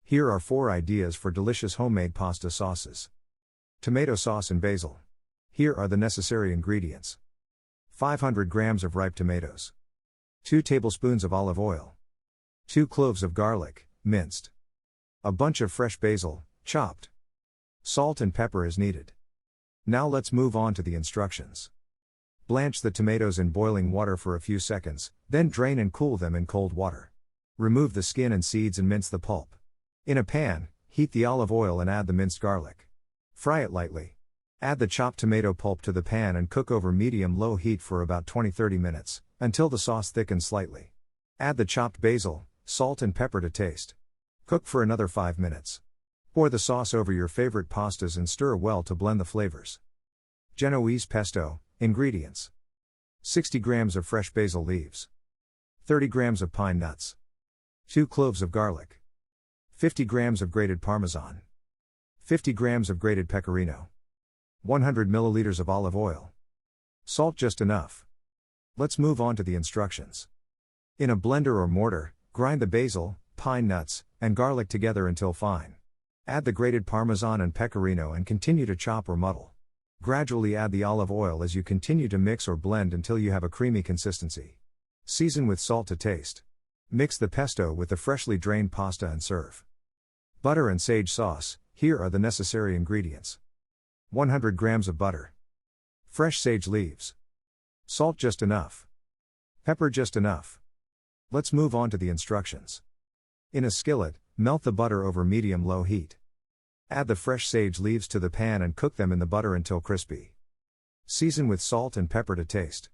Here are 4 ideas for delicious homemade pasta sauces. Tomato sauce and basil. Here are the necessary ingredients. 500 grams of ripe tomatoes. 2 tablespoons of olive oil. 2 cloves of garlic, minced. A bunch of fresh basil, chopped. Salt and pepper is needed. Now let's move on to the instructions. Blanch the tomatoes in boiling water for a few seconds, then drain and cool them in cold water. Remove the skin and seeds and mince the pulp. In a pan, heat the olive oil and add the minced garlic. Fry it lightly. Add the chopped tomato pulp to the pan and cook over medium-low heat for about 20-30 minutes, until the sauce thickens slightly. Add the chopped basil, salt and pepper to taste. Cook for another 5 minutes. Pour the sauce over your favorite pastas and stir well to blend the flavors. Genoese pesto. Ingredients: 60 grams of fresh basil leaves, 30 grams of pine nuts, 2 cloves of garlic, 50 grams of grated Parmesan, 50 grams of grated pecorino, 100 milliliters of olive oil. Salt just enough. Let's move on to the instructions. In a blender or mortar, grind the basil, pine nuts, and garlic together until fine. Add the grated Parmesan and pecorino and continue to chop or muddle. Gradually add the olive oil as you continue to mix or blend until you have a creamy consistency. Season with salt to taste. Mix the pesto with the freshly drained pasta and serve. Butter and sage sauce. Here are the necessary ingredients. 100 grams of butter. Fresh sage leaves. Salt just enough. Pepper just enough. Let's move on to the instructions. In a skillet, melt the butter over medium-low heat. Add the fresh sage leaves to the pan and cook them in the butter until crispy. Season with salt and pepper to taste.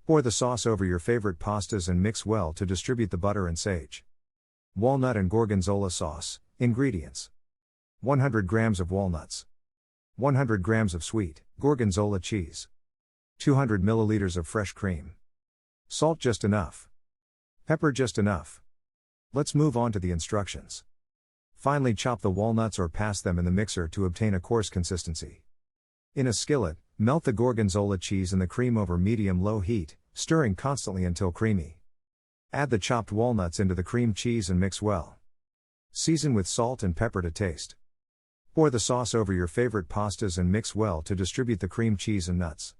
Pour the sauce over your favorite pastas and mix well to distribute the butter and sage. Walnut and gorgonzola sauce. Ingredients: 100 grams of walnuts, 100 grams of sweet gorgonzola cheese, 200 milliliters of fresh cream. Salt just enough. Pepper just enough. Let's move on to the instructions. Finely chop the walnuts or pass them in the mixer to obtain a coarse consistency. In a skillet, melt the gorgonzola cheese and the cream over medium-low heat, stirring constantly until creamy. Add the chopped walnuts into the cream cheese and mix well. Season with salt and pepper to taste. Pour the sauce over your favorite pastas and mix well to distribute the cream cheese and nuts.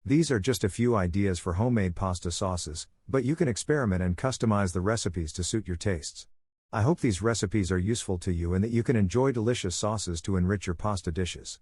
These are just a few ideas for homemade pasta sauces, but you can experiment and customize the recipes to suit your tastes. I hope these recipes are useful to you and that you can enjoy delicious sauces to enrich your pasta dishes.